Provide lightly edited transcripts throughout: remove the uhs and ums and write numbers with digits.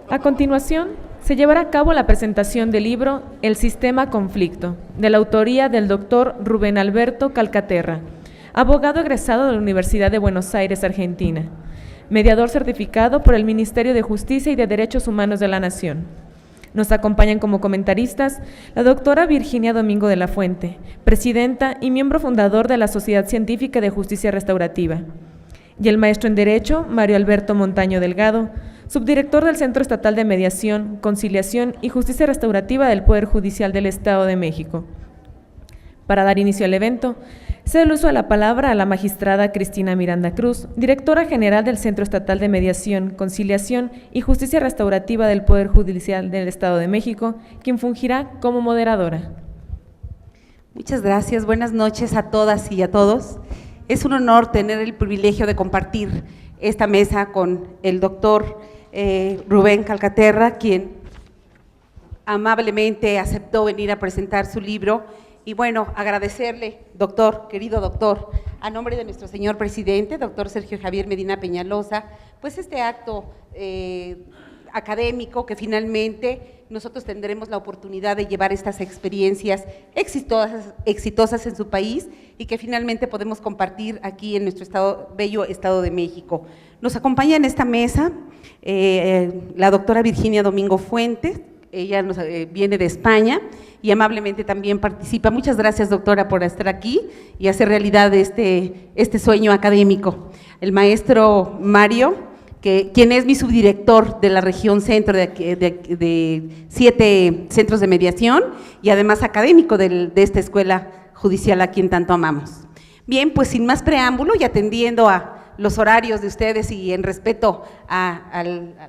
A continuación, se llevará a cabo la presentación del libro El Sistema Conflicto, de la autoría del doctor Rubén Alberto Calcaterra, abogado egresado de la Universidad de Buenos Aires, Argentina, mediador certificado por el Ministerio de Justicia y de Derechos Humanos de la Nación. Nos acompañan como comentaristas la doctora Virginia Domingo de la Fuente, presidenta y miembro fundador de la Sociedad Científica de Justicia Restaurativa, y el maestro en Derecho, Mario Alberto Montaño Delgado, subdirector del Centro Estatal de Mediación, Conciliación y Justicia Restaurativa del Poder Judicial del Estado de México. Para dar inicio al evento, cedo el uso de la palabra a la magistrada Cristina Miranda Cruz, directora general del Centro Estatal de Mediación, Conciliación y Justicia Restaurativa del Poder Judicial del Estado de México, quien fungirá como moderadora. Muchas gracias, buenas noches a todas y a todos. Es un honor tener el privilegio de compartir esta mesa con el doctor Rubén Calcaterra, quien amablemente aceptó venir a presentar su libro. Y bueno, agradecerle, doctor, querido doctor, a nombre de nuestro señor presidente, doctor Sergio Javier Medina Peñalosa, pues este acto académico que finalmente nosotros tendremos la oportunidad de llevar estas experiencias exitosas en su país y que finalmente podemos compartir aquí en nuestro bello Estado de México. Nos acompaña en esta mesa la doctora Virginia Domingo Fuentes. Ella viene de España y amablemente también participa. Muchas gracias, doctora, por estar aquí y hacer realidad este sueño académico. El maestro Mario, quien es mi subdirector de la región centro de 7 centros de mediación y además académico de esta escuela judicial a quien tanto amamos. Bien, pues sin más preámbulo y atendiendo a los horarios de ustedes y en respeto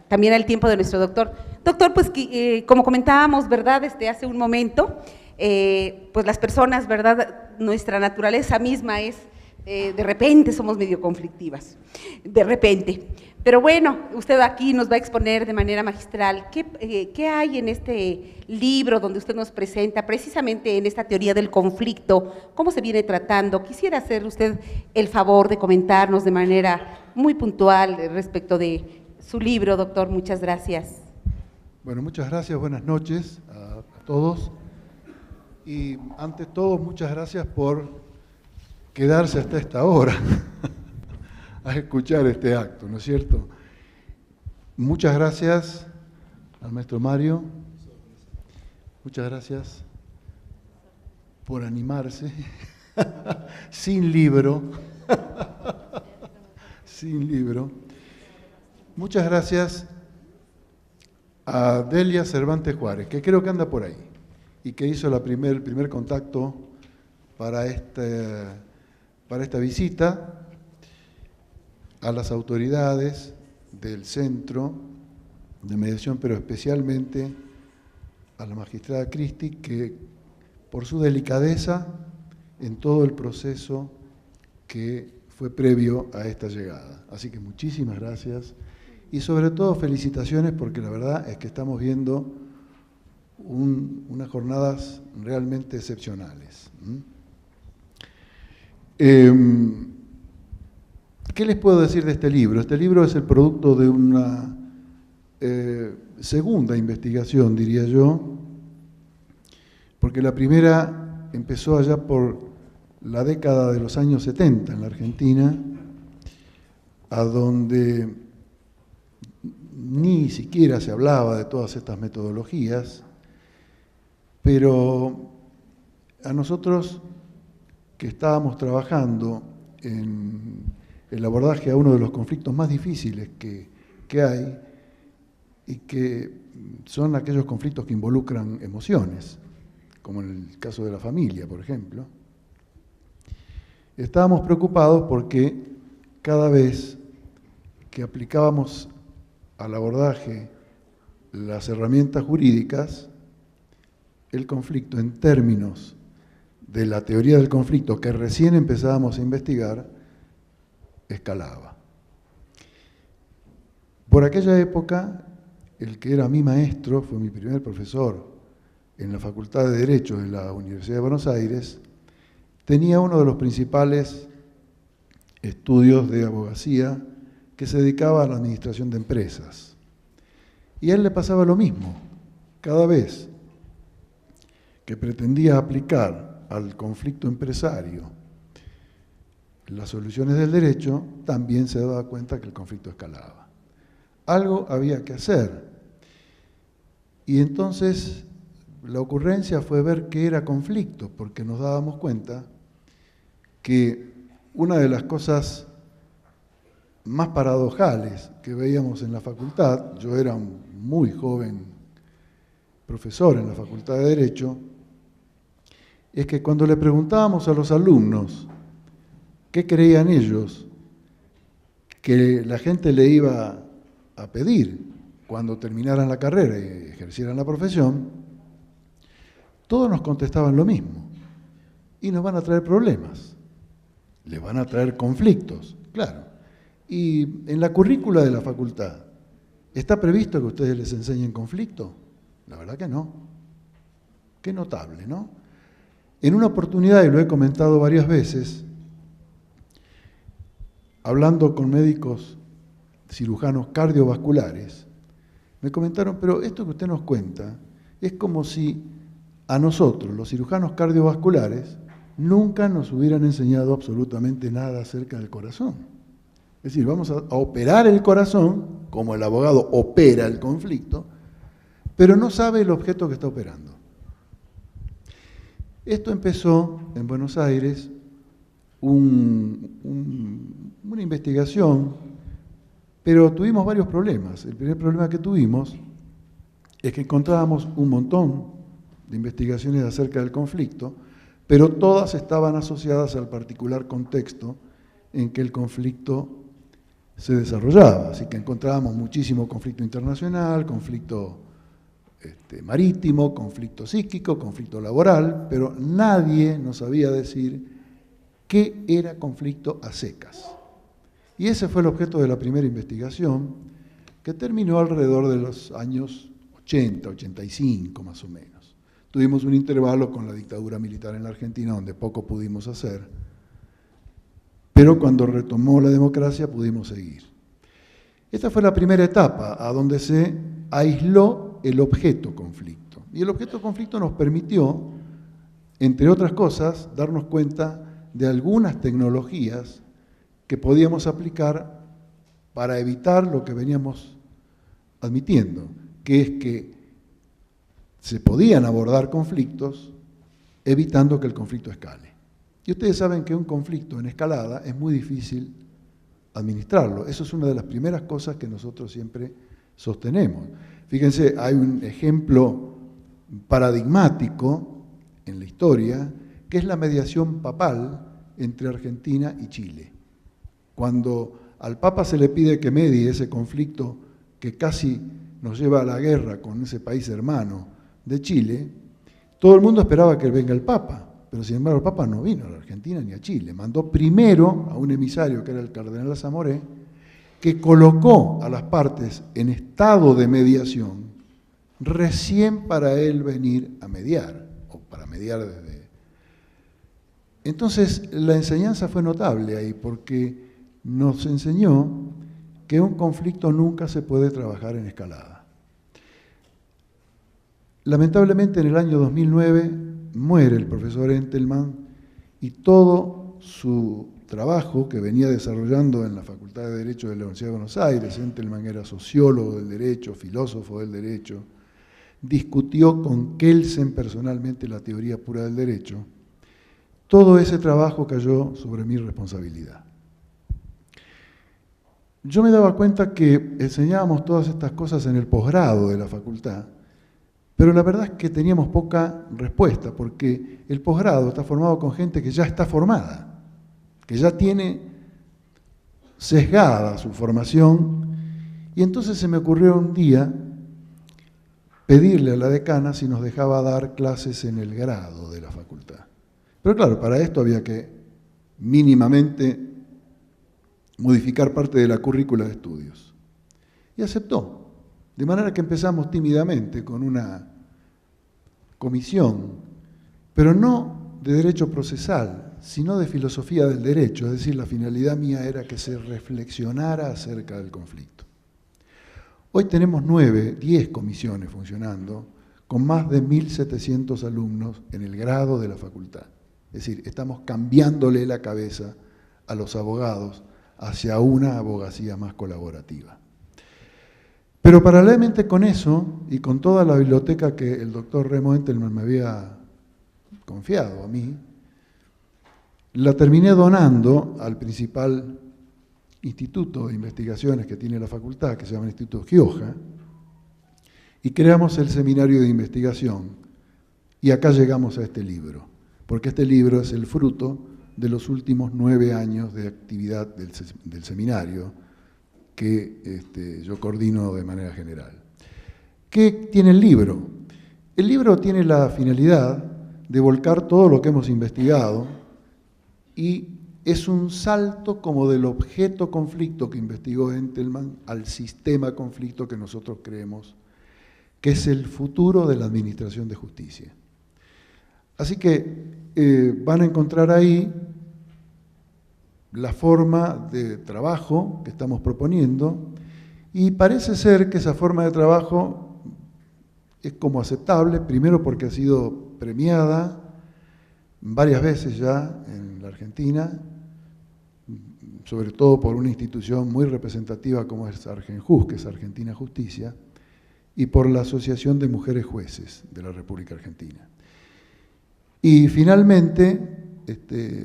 también al tiempo de nuestro doctor. Doctor, pues como comentábamos, ¿verdad?, hace un momento, pues las personas, ¿verdad?, nuestra naturaleza misma es, de repente somos medio conflictivas, de repente. Pero bueno, usted aquí nos va a exponer de manera magistral qué hay en este libro donde usted nos presenta precisamente en esta teoría del conflicto, cómo se viene tratando. Quisiera hacer usted el favor de comentarnos de manera muy puntual respecto de su libro, doctor. Muchas gracias. Bueno, muchas gracias, buenas noches a todos. Y ante todo, muchas gracias por quedarse hasta esta hora a escuchar este acto, ¿no es cierto? Muchas gracias al maestro Mario, muchas gracias por animarse, sin libro, sin libro. Muchas gracias a Delia Cervantes Juárez, que creo que anda por ahí, y que hizo el primer contacto para esta visita, a las autoridades del Centro de Mediación, pero especialmente a la magistrada Cristi, que por su delicadeza en todo el proceso que fue previo a esta llegada. Así que muchísimas gracias y sobre todo felicitaciones, porque la verdad es que estamos viendo unas jornadas realmente excepcionales. ¿Qué les puedo decir de este libro? Este libro es el producto de una segunda investigación, diría yo, porque la primera empezó allá por la década de los años 70 en la Argentina, a donde ni siquiera se hablaba de todas estas metodologías, pero a nosotros que estábamos trabajando en el abordaje a uno de los conflictos más difíciles que hay, y que son aquellos conflictos que involucran emociones, como en el caso de la familia, por ejemplo. Estábamos preocupados porque cada vez que aplicábamos al abordaje las herramientas jurídicas, el conflicto en términos de la teoría del conflicto que recién empezábamos a investigar, escalaba. Por aquella época, el que era mi maestro, fue mi primer profesor en la Facultad de Derecho de la Universidad de Buenos Aires, tenía uno de los principales estudios de abogacía que se dedicaba a la administración de empresas. Y a él le pasaba lo mismo. Cada vez que pretendía aplicar al conflicto empresario las soluciones del derecho, también se daba cuenta que el conflicto escalaba. Algo había que hacer. Y entonces la ocurrencia fue ver qué era conflicto, porque nos dábamos cuenta que una de las cosas más paradojales que veíamos en la facultad, yo era un muy joven profesor en la Facultad de Derecho, es que cuando le preguntábamos a los alumnos qué creían ellos que la gente le iba a pedir cuando terminaran la carrera y ejercieran la profesión, todos nos contestaban lo mismo. Y nos van a traer problemas, les van a traer conflictos, claro. Y en la currícula de la facultad, ¿está previsto que ustedes les enseñen conflicto? La verdad que no. Qué notable, ¿no? En una oportunidad, y lo he comentado varias veces, hablando con médicos cirujanos cardiovasculares, me comentaron, pero esto que usted nos cuenta es como si a nosotros, los cirujanos cardiovasculares, nunca nos hubieran enseñado absolutamente nada acerca del corazón. Es decir, vamos a operar el corazón, como el abogado opera el conflicto, pero no sabe el objeto que está operando. Esto empezó en Buenos Aires, una investigación, pero tuvimos varios problemas. El primer problema que tuvimos es que encontrábamos un montón de investigaciones acerca del conflicto, pero todas estaban asociadas al particular contexto en que el conflicto se desarrollaba. Así que encontrábamos muchísimo conflicto internacional, conflicto marítimo, conflicto psíquico, conflicto laboral, pero nadie nos sabía decir qué era conflicto a secas. Y ese fue el objeto de la primera investigación, que terminó alrededor de los años 80, 85 más o menos. Tuvimos un intervalo con la dictadura militar en la Argentina, donde poco pudimos hacer, pero cuando retomó la democracia pudimos seguir. Esta fue la primera etapa, a donde se aisló el objeto conflicto. Y el objeto conflicto nos permitió, entre otras cosas, darnos cuenta de algunas tecnologías que podíamos aplicar para evitar lo que veníamos admitiendo, que es que se podían abordar conflictos evitando que el conflicto escale. Y ustedes saben que un conflicto en escalada es muy difícil administrarlo. Eso es una de las primeras cosas que nosotros siempre sostenemos. Fíjense, hay un ejemplo paradigmático en la historia, que es la mediación papal entre Argentina y Chile. Cuando al Papa se le pide que medie ese conflicto que casi nos lleva a la guerra con ese país hermano de Chile, todo el mundo esperaba que venga el Papa, pero sin embargo el Papa no vino a la Argentina ni a Chile. Mandó primero a un emisario que era el cardenal Zamoré, que colocó a las partes en estado de mediación recién para él venir a mediar, o para mediar desde... Entonces la enseñanza fue notable ahí, porque nos enseñó que un conflicto nunca se puede trabajar en escalada. Lamentablemente en el año 2009 muere el profesor Entelman y todo su trabajo que venía desarrollando en la Facultad de Derecho de la Universidad de Buenos Aires, Entelman era sociólogo del derecho, filósofo del derecho, discutió con Kelsen personalmente la teoría pura del derecho. Todo ese trabajo cayó sobre mi responsabilidad. Yo me daba cuenta que enseñábamos todas estas cosas en el posgrado de la facultad, pero la verdad es que teníamos poca respuesta, porque el posgrado está formado con gente que ya está formada, que ya tiene sesgada su formación, y entonces se me ocurrió un día pedirle a la decana si nos dejaba dar clases en el grado de la facultad. Pero claro, para esto había que mínimamente modificar parte de la currícula de estudios. Y aceptó. De manera que empezamos tímidamente con una comisión, pero no de derecho procesal, sino de filosofía del derecho, es decir, la finalidad mía era que se reflexionara acerca del conflicto. Hoy tenemos 10 comisiones funcionando, con más de 1.700 alumnos en el grado de la facultad. Es decir, estamos cambiándole la cabeza a los abogados hacia una abogacía más colaborativa. Pero paralelamente con eso, y con toda la biblioteca que el doctor Remo Entelman me había confiado a mí, la terminé donando al principal instituto de investigaciones que tiene la facultad, que se llama el Instituto Gioja, y creamos el seminario de investigación, y acá llegamos a este libro, porque este libro es el fruto de los últimos 9 años de actividad del seminario, que yo coordino de manera general. ¿Qué tiene el libro? El libro tiene la finalidad de volcar todo lo que hemos investigado y es un salto como del objeto conflicto que investigó Entelman al sistema conflicto que nosotros creemos que es el futuro de la administración de justicia. Así que van a encontrar ahí la forma de trabajo que estamos proponiendo y parece ser que esa forma de trabajo es como aceptable, primero porque ha sido premiada varias veces ya en la Argentina, sobre todo por una institución muy representativa como es Argenjus, que es Argentina Justicia, y por la Asociación de Mujeres Jueces de la República Argentina. Y finalmente,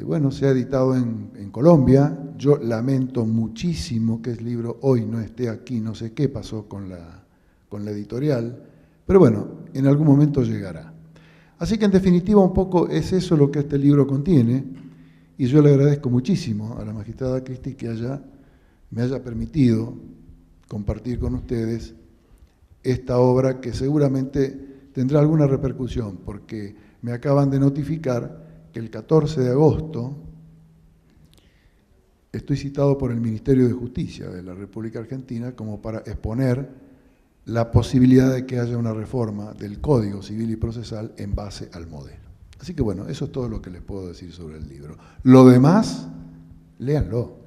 bueno, se ha editado en Colombia. Yo lamento muchísimo que el libro hoy no esté aquí, no sé qué pasó con la editorial, pero bueno, en algún momento llegará. Así que en definitiva un poco es eso lo que este libro contiene, y yo le agradezco muchísimo a la magistrada Cristi que me haya permitido compartir con ustedes esta obra que seguramente tendrá alguna repercusión, porque me acaban de notificar que el 14 de agosto estoy citado por el Ministerio de Justicia de la República Argentina como para exponer la posibilidad de que haya una reforma del Código Civil y Procesal en base al modelo. Así que bueno, eso es todo lo que les puedo decir sobre el libro. Lo demás, léanlo.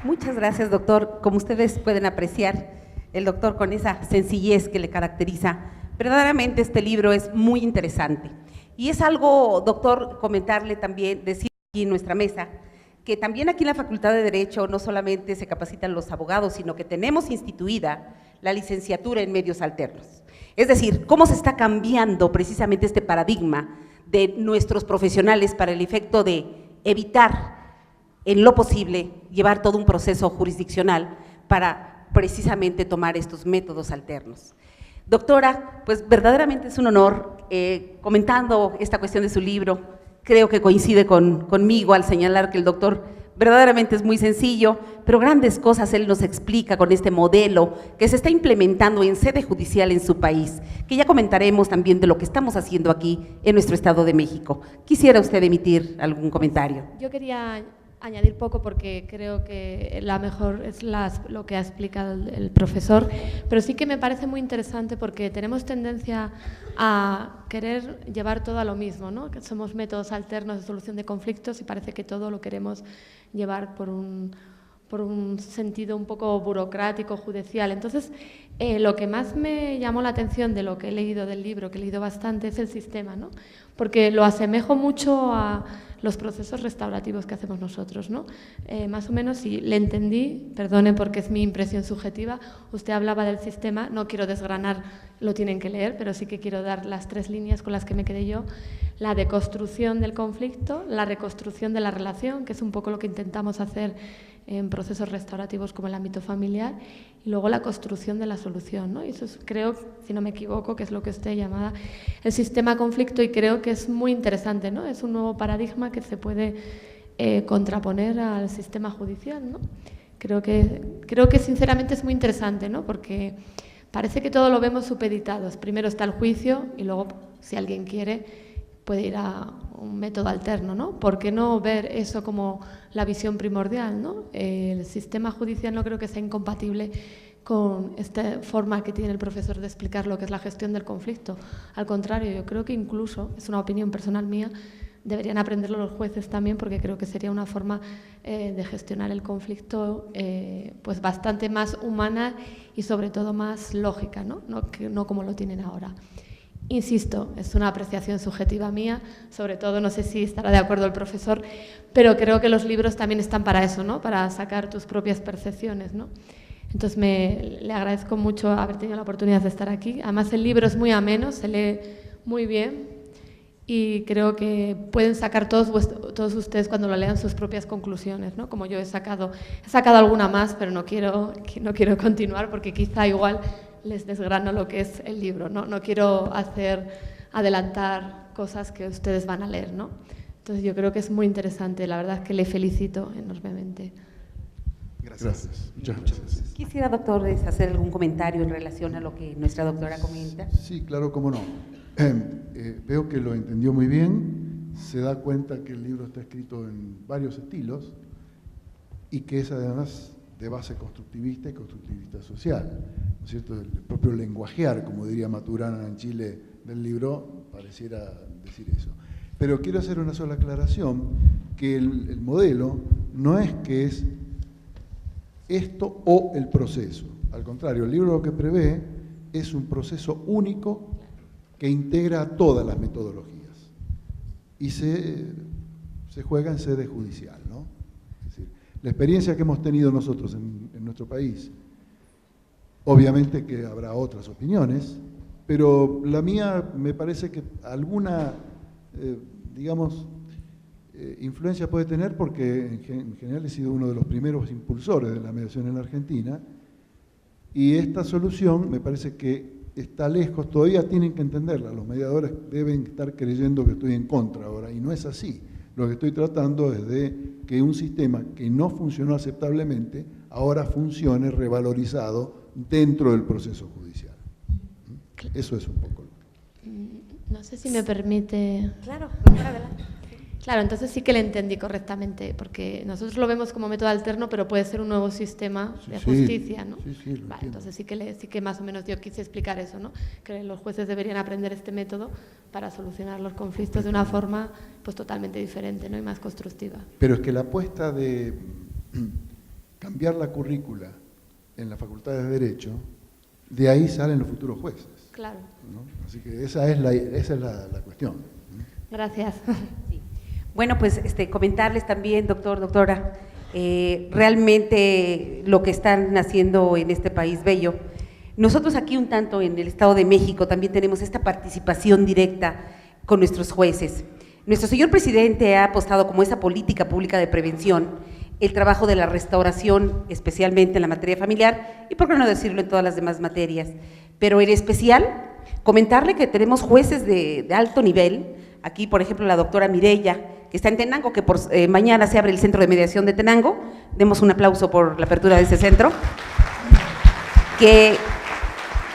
Muchas gracias, doctor. Como ustedes pueden apreciar, el doctor con esa sencillez que le caracteriza, verdaderamente este libro es muy interesante. Y es algo, doctor, comentarle también, decir aquí en nuestra mesa, que también aquí en la Facultad de Derecho no solamente se capacitan los abogados, sino que tenemos instituida la licenciatura en medios alternos. Es decir, cómo se está cambiando precisamente este paradigma de nuestros profesionales para el efecto de evitar en lo posible llevar todo un proceso jurisdiccional para precisamente tomar estos métodos alternos. Doctora, pues verdaderamente es un honor, comentando esta cuestión de su libro, creo que coincide conmigo al señalar que el doctor verdaderamente es muy sencillo, pero grandes cosas él nos explica con este modelo que se está implementando en sede judicial en su país, que ya comentaremos también de lo que estamos haciendo aquí en nuestro Estado de México. ¿Quisiera usted emitir algún comentario? Yo quería añadir poco porque creo que la mejor es lo que ha explicado el profesor, pero sí que me parece muy interesante porque tenemos tendencia a querer llevar todo a lo mismo, ¿no? Que somos métodos alternos de solución de conflictos y parece que todo lo queremos llevar por un sentido un poco burocrático, judicial. Entonces, lo que más me llamó la atención de lo que he leído del libro, que he leído bastante, es el sistema, ¿no? Porque lo asemejo mucho a los procesos restaurativos que hacemos nosotros, ¿no? Más o menos, si le entendí, perdone porque es mi impresión subjetiva, usted hablaba del sistema, no quiero desgranar, lo tienen que leer, pero sí que quiero dar las 3 líneas con las que me quedé yo: la deconstrucción del conflicto, la reconstrucción de la relación, que es un poco lo que intentamos hacer en procesos restaurativos como el ámbito familiar, y luego la construcción de la solución, ¿no? Y eso es, creo, si no me equivoco, que es lo que usted llamaba el sistema conflicto, y creo que es muy interesante, ¿no? Es un nuevo paradigma que se puede contraponer al sistema judicial, ¿no? Creo que sinceramente es muy interesante, ¿no? Porque parece que todo lo vemos supeditados. Primero está el juicio y luego, si alguien quiere, puede ir a un método alterno, ¿no? ¿Por qué no ver eso como la visión primordial, ¿no? El sistema judicial no creo que sea incompatible con esta forma que tiene el profesor de explicar lo que es la gestión del conflicto. Al contrario, yo creo que incluso, es una opinión personal mía, deberían aprenderlo los jueces también, porque creo que sería una forma de gestionar el conflicto pues bastante más humana y sobre todo más lógica, ¿no? No como lo tienen ahora. Insisto, es una apreciación subjetiva mía, sobre todo no sé si estará de acuerdo el profesor, pero creo que los libros también están para eso, ¿no? Para sacar tus propias percepciones, ¿no? Entonces le agradezco mucho haber tenido la oportunidad de estar aquí. Además el libro es muy ameno, se lee muy bien y creo que pueden sacar todos ustedes cuando lo lean sus propias conclusiones, ¿no? Como yo he sacado alguna más, pero no quiero continuar porque quizá igual les desgrano lo que es el libro, ¿no? No quiero adelantar cosas que ustedes van a leer, ¿no? Entonces yo creo que es muy interesante, la verdad es que le felicito enormemente. Gracias. Muchas gracias. Quisiera, doctor, hacer algún comentario en relación a lo que nuestra doctora comenta. Sí, claro, cómo no. Veo que lo entendió muy bien, se da cuenta que el libro está escrito en varios estilos y que es además de base constructivista y constructivista social, ¿no es cierto? El propio lenguajear, como diría Maturana en Chile del libro, pareciera decir eso. Pero quiero hacer una sola aclaración, que el modelo no es que es esto o el proceso. Al contrario, el libro lo que prevé es un proceso único que integra a todas las metodologías y se juega en sede judicial, ¿no? Es decir, la experiencia que hemos tenido nosotros en nuestro país, obviamente que habrá otras opiniones, pero la mía me parece que alguna, influencia puede tener porque en general he sido uno de los primeros impulsores de la mediación en la Argentina y esta solución me parece que está lejos, todavía tienen que entenderla, los mediadores deben estar creyendo que estoy en contra ahora y no es así. Lo que estoy tratando es de que un sistema que no funcionó aceptablemente ahora funcione revalorizado dentro del proceso judicial. Eso es un poco lo que... No sé si me permite... Claro, adelante. Claro, entonces sí que le entendí correctamente, porque nosotros lo vemos como método alterno, pero puede ser un nuevo sistema de justicia, ¿no? Sí, vale, entonces sí que más o menos yo quise explicar eso, ¿no? Que los jueces deberían aprender este método para solucionar los conflictos de una forma pues totalmente diferente, ¿no? Y más constructiva. Pero es que la apuesta de cambiar la currícula en la Facultad de Derecho, de ahí salen los futuros jueces. Claro. ¿No? Así que esa es la cuestión. Gracias. Sí. Bueno, pues comentarles también, doctora, realmente lo que están haciendo en este país bello. Nosotros aquí un tanto en el Estado de México también tenemos esta participación directa con nuestros jueces. Nuestro señor presidente ha apostado como esa política pública de prevención el trabajo de la restauración, especialmente en la materia familiar y por qué no decirlo en todas las demás materias, pero en especial comentarle que tenemos jueces de alto nivel, aquí por ejemplo la doctora Mireya, que está en Tenango, que mañana se abre el Centro de Mediación de Tenango, demos un aplauso por la apertura de ese centro, que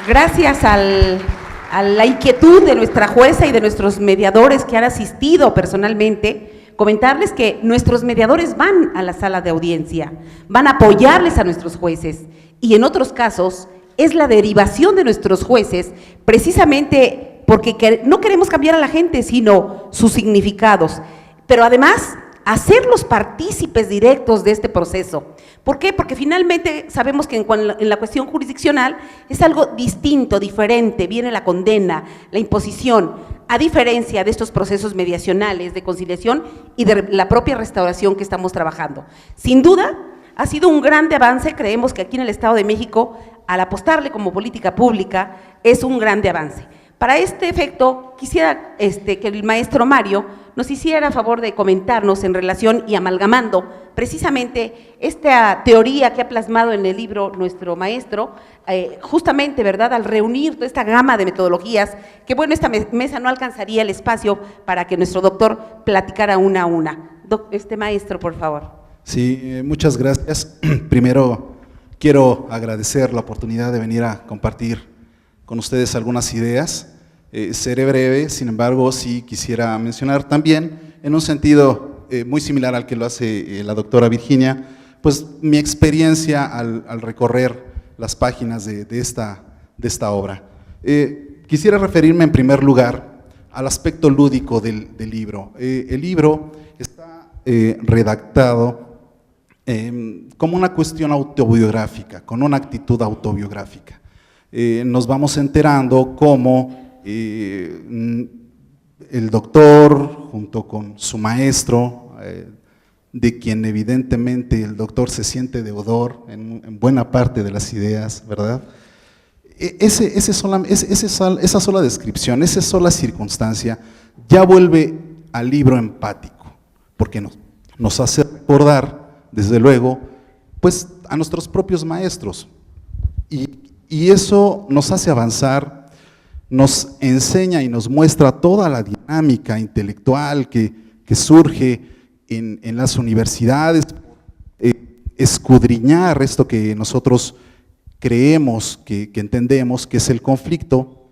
gracias a la inquietud de nuestra jueza y de nuestros mediadores que han asistido personalmente, comentarles que nuestros mediadores van a la sala de audiencia, van a apoyarles a nuestros jueces y en otros casos es la derivación de nuestros jueces precisamente porque no queremos cambiar a la gente, sino sus significados, pero además hacerlos partícipes directos de este proceso. ¿Por qué? Porque finalmente sabemos que en la cuestión jurisdiccional es algo distinto, diferente, viene la condena, la imposición, a diferencia de estos procesos mediacionales de conciliación y de la propia restauración que estamos trabajando. Sin duda, ha sido un grande avance, creemos que aquí en el Estado de México, al apostarle como política pública, es un grande avance. Para este efecto, quisiera que el maestro Mario nos hiciera favor de comentarnos en relación y amalgamando precisamente esta teoría que ha plasmado en el libro nuestro maestro, justamente, ¿verdad?, al reunir toda esta gama de metodologías, que bueno, esta mesa no alcanzaría el espacio para que nuestro doctor platicara una a una. Maestro, por favor. Sí, muchas gracias. Primero, quiero agradecer la oportunidad de venir a compartir con ustedes algunas ideas. Seré breve, sin embargo, sí quisiera mencionar también, en un sentido muy similar al que lo hace la doctora Virginia, pues mi experiencia al recorrer las páginas de esta obra. Quisiera referirme en primer lugar al aspecto lúdico del libro. El libro está redactado como una cuestión autobiográfica, con una actitud autobiográfica. Nos vamos enterando cómo el doctor, junto con su maestro, de quien evidentemente el doctor se siente deudor en buena parte de las ideas, ¿verdad? Esa sola descripción, esa sola circunstancia, ya vuelve al libro empático, porque nos hace recordar, desde luego, pues a nuestros propios maestros, y eso nos hace avanzar, nos enseña y nos muestra toda la dinámica intelectual que surge en las universidades, escudriñar esto que nosotros creemos, que entendemos, que es el conflicto.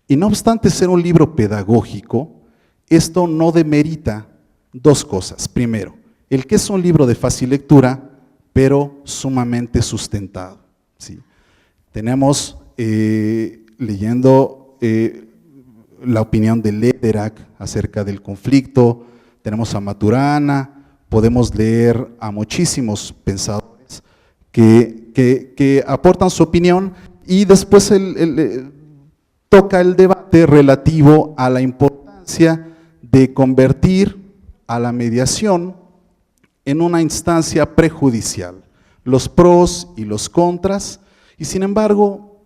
Y no obstante ser un libro pedagógico, esto no demerita dos cosas. Primero, el que es un libro de fácil lectura, pero sumamente sustentado, ¿sí? Tenemos, leyendo la opinión de Lederach acerca del conflicto, tenemos a Maturana, podemos leer a muchísimos pensadores que aportan su opinión, y después toca el debate relativo a la importancia de convertir a la mediación en una instancia prejudicial, los pros y los contras, y sin embargo,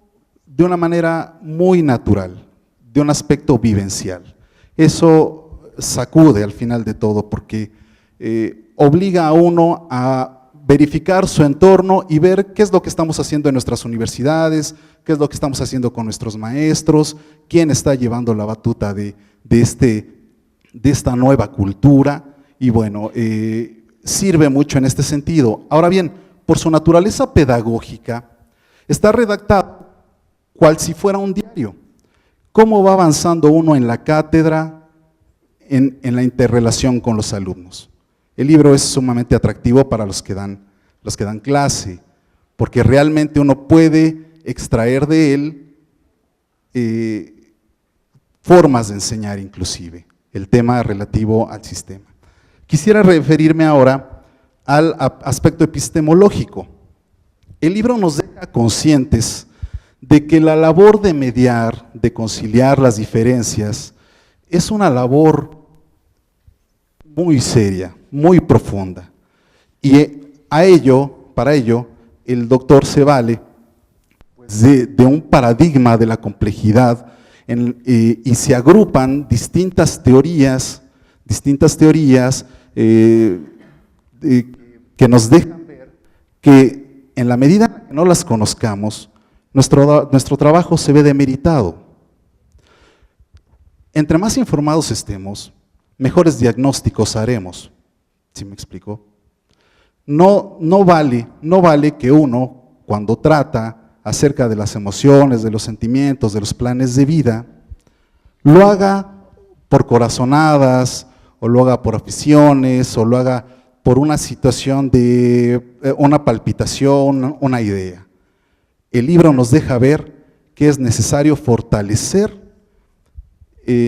de una manera muy natural, de un aspecto vivencial. Eso sacude al final de todo, porque obliga a uno a verificar su entorno y ver qué es lo que estamos haciendo en nuestras universidades, qué es lo que estamos haciendo con nuestros maestros, quién está llevando la batuta de esta nueva cultura, y bueno, sirve mucho en este sentido. Ahora bien, por su naturaleza pedagógica, está redactado cual si fuera un diario. ¿Cómo va avanzando uno en la cátedra, en la interrelación con los alumnos? El libro es sumamente atractivo para los que dan clase, porque realmente uno puede extraer de él formas de enseñar, inclusive, el tema relativo al sistema. Quisiera referirme ahora al aspecto epistemológico. El libro nos deja conscientes de que la labor de mediar, de conciliar las diferencias, es una labor muy seria, muy profunda, y para ello, el doctor se vale pues, de un paradigma de la complejidad, y se agrupan distintas teorías que nos dejan ver que en la medida que no las conozcamos, nuestro trabajo se ve demeritado. Entre más informados estemos, mejores diagnósticos haremos. ¿Sí me explico? No vale que uno, cuando trata acerca de las emociones, de los sentimientos, de los planes de vida, lo haga por corazonadas, o lo haga por aficiones, o lo haga por una situación de una palpitación, una idea. El libro nos deja ver que es necesario fortalecer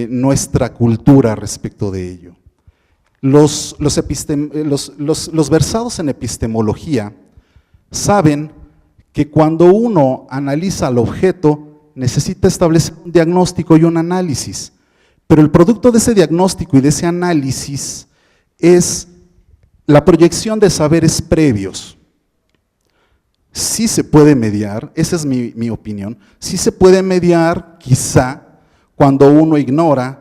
nuestra cultura respecto de ello. Los versados en epistemología saben que cuando uno analiza al objeto, necesita establecer un diagnóstico y un análisis, pero el producto de ese diagnóstico y de ese análisis es la proyección de saberes previos. Sí se puede mediar, esa es mi opinión, sí se puede mediar quizá cuando uno ignora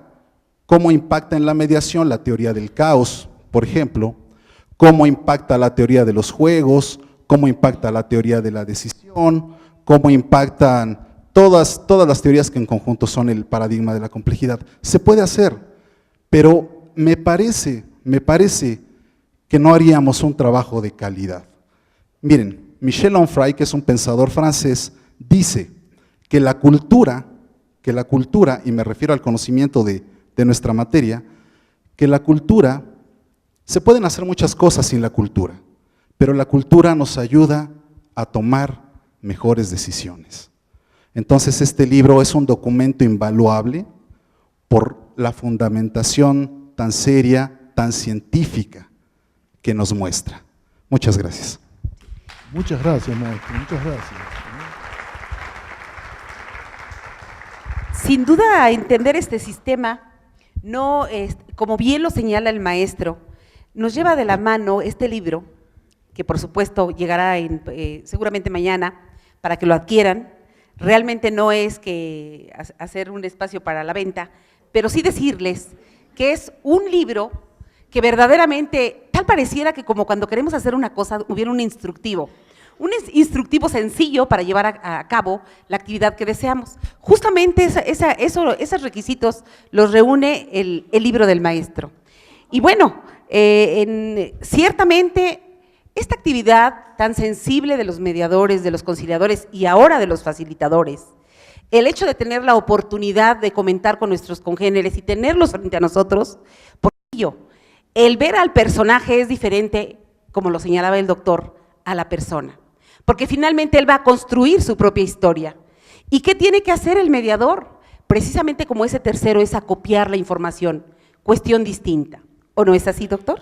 cómo impacta en la mediación la teoría del caos, por ejemplo, cómo impacta la teoría de los juegos, cómo impacta la teoría de la decisión, cómo impactan todas las teorías que en conjunto son el paradigma de la complejidad. Se puede hacer, pero me parece que no haríamos un trabajo de calidad. Miren, Michel Onfray, que es un pensador francés, dice que la cultura, y me refiero al conocimiento de nuestra materia, que la cultura, se pueden hacer muchas cosas sin la cultura, pero la cultura nos ayuda a tomar mejores decisiones. Entonces este libro es un documento invaluable por la fundamentación tan seria, tan científica que nos muestra. Muchas gracias. Muchas gracias, maestro, muchas gracias. Sin duda, entender este sistema, no, como bien lo señala el maestro, nos lleva de la mano este libro, que por supuesto llegará seguramente mañana para que lo adquieran. Realmente no es que hacer un espacio para la venta, pero sí decirles que es un libro que verdaderamente, tal pareciera que como cuando queremos hacer una cosa hubiera un instructivo sencillo para llevar a cabo la actividad que deseamos. Justamente esos requisitos los reúne el libro del maestro. Y bueno, ciertamente esta actividad tan sensible de los mediadores, de los conciliadores y ahora de los facilitadores, el hecho de tener la oportunidad de comentar con nuestros congéneres y tenerlos frente a nosotros, por ello, el ver al personaje es diferente, como lo señalaba el doctor, a la persona, porque finalmente él va a construir su propia historia. ¿Y qué tiene que hacer el mediador? Precisamente como ese tercero es acopiar la información, cuestión distinta. ¿O no es así, doctor?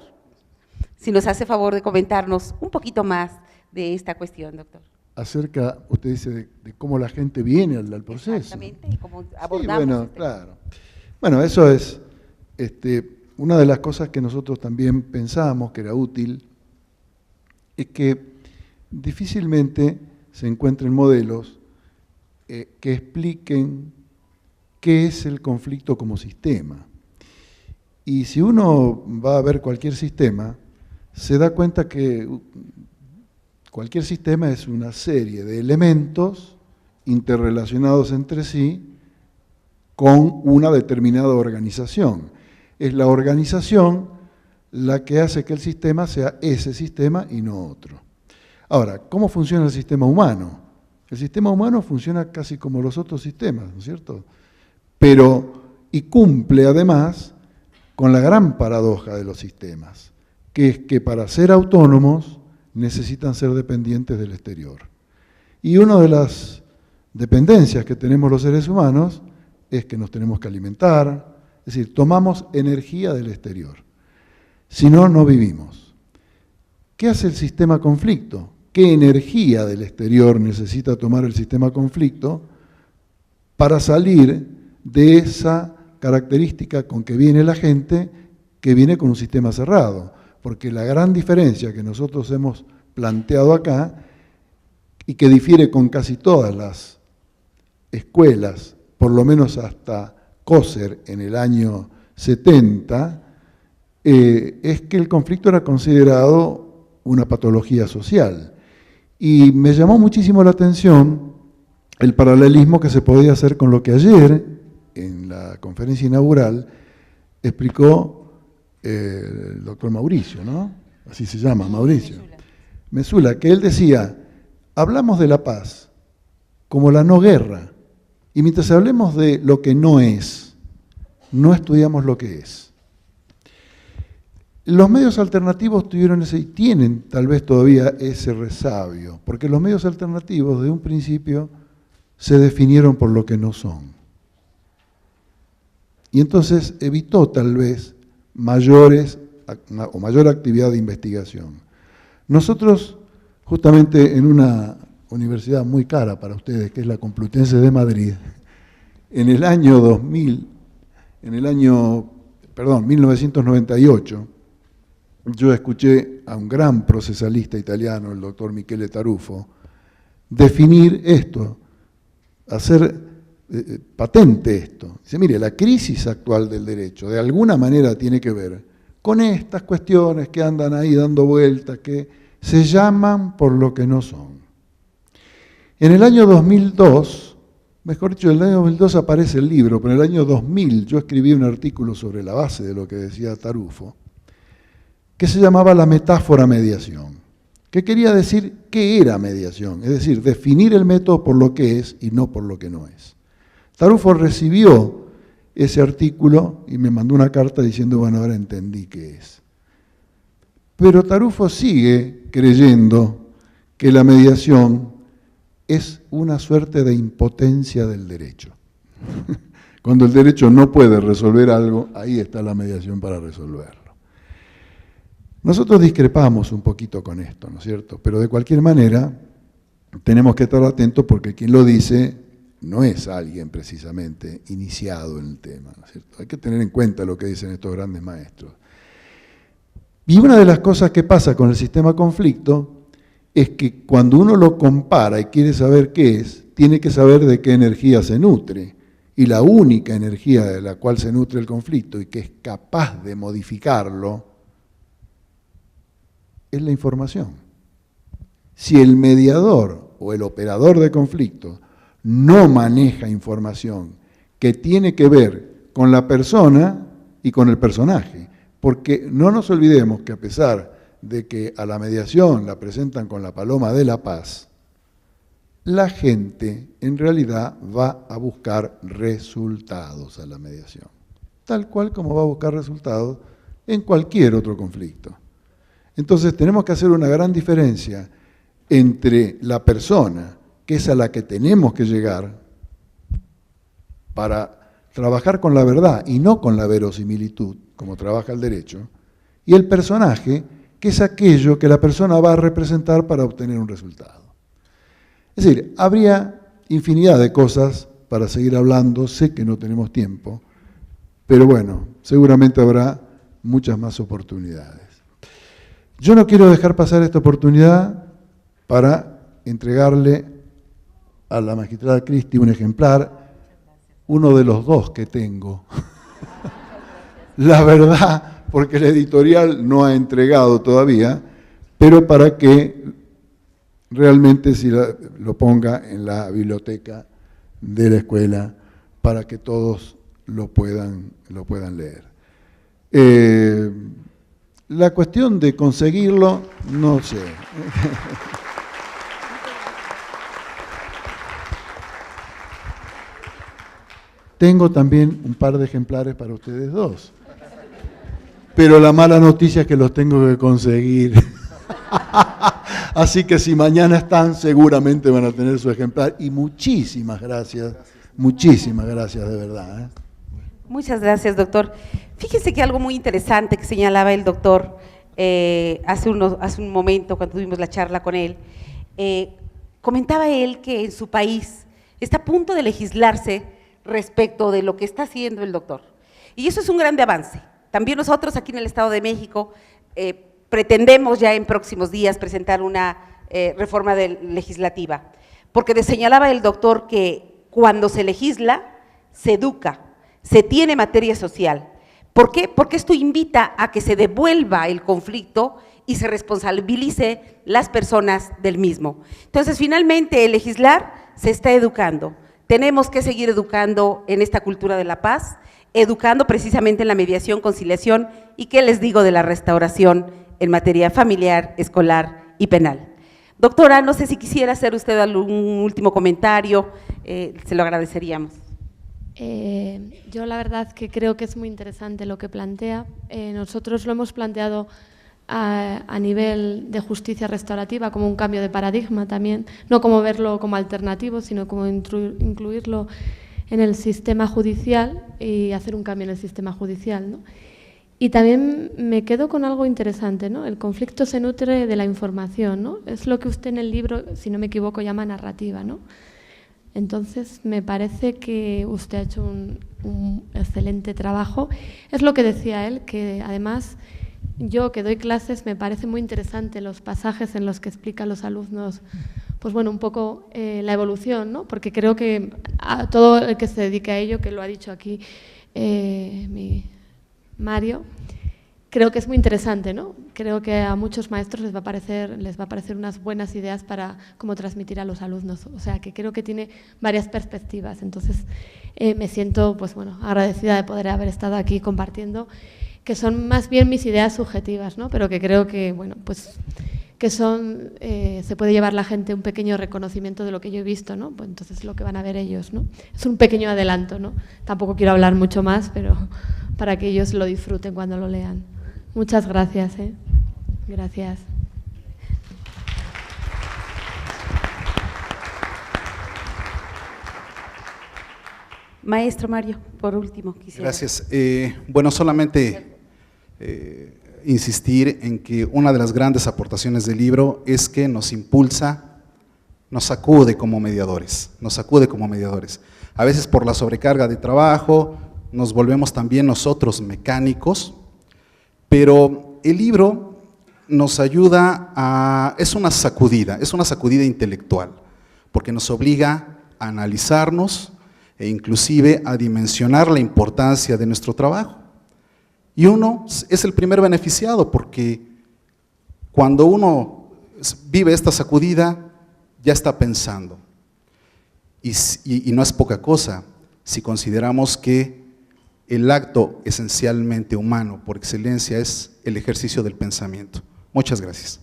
Si nos hace favor de comentarnos un poquito más de esta cuestión, doctor. Acerca, usted dice, de cómo la gente viene al proceso. Exactamente, y cómo abordamos. Sí, bueno, claro. Bueno, eso es una de las cosas que nosotros también pensábamos que era útil, es que difícilmente se encuentren modelos que expliquen qué es el conflicto como sistema. Y si uno va a ver cualquier sistema, se da cuenta que cualquier sistema es una serie de elementos interrelacionados entre sí con una determinada organización. Es la organización la que hace que el sistema sea ese sistema y no otro. Ahora, ¿cómo funciona el sistema humano? El sistema humano funciona casi como los otros sistemas, ¿no es cierto? Y cumple además con la gran paradoja de los sistemas, que es que para ser autónomos necesitan ser dependientes del exterior. Y una de las dependencias que tenemos los seres humanos es que nos tenemos que alimentar, es decir, tomamos energía del exterior. Si no, no vivimos. ¿Qué hace el sistema conflicto? ¿Qué energía del exterior necesita tomar el sistema conflicto para salir de esa característica con que viene la gente, que viene con un sistema cerrado? Porque la gran diferencia que nosotros hemos planteado acá, y que difiere con casi todas las escuelas, por lo menos hasta Coser en el año 70, es que el conflicto era considerado una patología social. Y me llamó muchísimo la atención el paralelismo que se podía hacer con lo que ayer, en la conferencia inaugural, explicó el doctor Mauricio, ¿no? Así se llama, Mauricio Mesula, que él decía, hablamos de la paz como la no guerra, y mientras hablemos de lo que no es, no estudiamos lo que es. Los medios alternativos tuvieron ese, y tienen tal vez todavía ese resabio, porque los medios alternativos de un principio se definieron por lo que no son. Y entonces evitó tal vez mayor actividad de investigación. Nosotros, justamente en una universidad muy cara para ustedes, que es la Complutense de Madrid, en el año 1998, yo escuché a un gran procesalista italiano, el doctor Michele Tarufo, definir esto, hacer patente esto. Dice, mire, la crisis actual del derecho de alguna manera tiene que ver con estas cuestiones que andan ahí dando vueltas, que se llaman por lo que no son. En el año 2002, mejor dicho, en el año 2002 aparece el libro, pero en el año 2000 yo escribí un artículo sobre la base de lo que decía Tarufo, que se llamaba la metáfora mediación, que quería decir qué era mediación, es decir, definir el método por lo que es y no por lo que no es. Tarufo recibió ese artículo y me mandó una carta diciendo, bueno, ahora entendí qué es. Pero Tarufo sigue creyendo que la mediación es una suerte de impotencia del derecho. Cuando el derecho no puede resolver algo, ahí está la mediación para resolverlo. Nosotros discrepamos un poquito con esto, ¿no es cierto? Pero de cualquier manera tenemos que estar atentos porque quien lo dice no es alguien precisamente iniciado en el tema, ¿no es cierto? Hay que tener en cuenta lo que dicen estos grandes maestros. Y una de las cosas que pasa con el sistema conflicto es que cuando uno lo compara y quiere saber qué es, tiene que saber de qué energía se nutre. Y la única energía de la cual se nutre el conflicto y que es capaz de modificarlo es la información. Si el mediador o el operador de conflicto no maneja información que tiene que ver con la persona y con el personaje, porque no nos olvidemos que a pesar de que a la mediación la presentan con la paloma de la paz, la gente en realidad va a buscar resultados a la mediación, tal cual como va a buscar resultados en cualquier otro conflicto. Entonces tenemos que hacer una gran diferencia entre la persona, que es a la que tenemos que llegar para trabajar con la verdad y no con la verosimilitud, como trabaja el derecho, y el personaje, que es aquello que la persona va a representar para obtener un resultado. Es decir, habría infinidad de cosas para seguir hablando, sé que no tenemos tiempo, pero bueno, seguramente habrá muchas más oportunidades. Yo no quiero dejar pasar esta oportunidad para entregarle a la magistrada Cristi un ejemplar, uno de los dos que tengo. La verdad, porque la editorial no ha entregado todavía, pero para que realmente lo ponga en la biblioteca de la escuela para que todos lo puedan leer. La cuestión de conseguirlo, no sé. Tengo también un par de ejemplares para ustedes dos. Pero la mala noticia es que los tengo que conseguir. Así que si mañana están, seguramente van a tener su ejemplar. Y muchísimas gracias de verdad. Muchas gracias, doctor. Fíjense que algo muy interesante que señalaba el doctor hace un momento cuando tuvimos la charla con él, comentaba él que en su país está a punto de legislarse respecto de lo que está haciendo el doctor. Y eso es un grande avance. También nosotros aquí en el Estado de México pretendemos ya en próximos días presentar una reforma legislativa, porque señalaba el doctor que cuando se legisla, se educa, se tiene materia social. ¿Por qué? Porque esto invita a que se devuelva el conflicto y se responsabilice las personas del mismo. Entonces, finalmente, el legislar se está educando. Tenemos que seguir educando en esta cultura de la paz, educando precisamente en la mediación, conciliación y qué les digo de la restauración en materia familiar, escolar y penal. Doctora, no sé si quisiera hacer usted algún último comentario, se lo agradeceríamos. Yo la verdad que creo que es muy interesante lo que plantea. Nosotros lo hemos planteado a nivel de justicia restaurativa como un cambio de paradigma también, no como verlo como alternativo, sino como incluirlo en el sistema judicial y hacer un cambio en el sistema judicial, ¿no? Y también me quedo con algo interesante, ¿no? El conflicto se nutre de la información, ¿no? Es lo que usted en el libro, si no me equivoco, llama narrativa, ¿no? Entonces, me parece que usted ha hecho un excelente trabajo. Es lo que decía él, que además yo que doy clases me parece muy interesante los pasajes en los que explican los alumnos, pues bueno, un poco la evolución, ¿no? Porque creo que a todo el que se dedique a ello, que lo ha dicho aquí mi Mario, creo que es muy interesante, ¿no? Creo que a muchos maestros les va a parecer unas buenas ideas para cómo transmitir a los alumnos. O sea, que creo que tiene varias perspectivas. Entonces, me siento, pues bueno, agradecida de poder haber estado aquí compartiendo, que son más bien mis ideas subjetivas, ¿no? Pero que creo que, bueno, pues que son, se puede llevar la gente un pequeño reconocimiento de lo que yo he visto, ¿no? Pues entonces lo que van a ver ellos, ¿no? Es un pequeño adelanto, ¿no? Tampoco quiero hablar mucho más, pero para que ellos lo disfruten cuando lo lean. Muchas gracias, Gracias. Maestro Mario, por último, quisiera. Gracias. Bueno, solamente insistir en que una de las grandes aportaciones del libro es que nos impulsa, nos sacude como mediadores, A veces por la sobrecarga de trabajo nos volvemos también nosotros mecánicos, pero el libro nos ayuda a, es una sacudida intelectual, porque nos obliga a analizarnos e inclusive a dimensionar la importancia de nuestro trabajo. Y uno es el primer beneficiado, porque cuando uno vive esta sacudida, ya está pensando. Y no es poca cosa si consideramos que el acto esencialmente humano por excelencia es el ejercicio del pensamiento. Muchas gracias.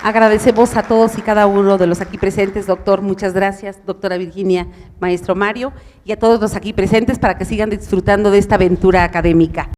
Agradecemos a todos y cada uno de los aquí presentes, doctor, muchas gracias, doctora Virginia, maestro Mario, y a todos los aquí presentes para que sigan disfrutando de esta aventura académica.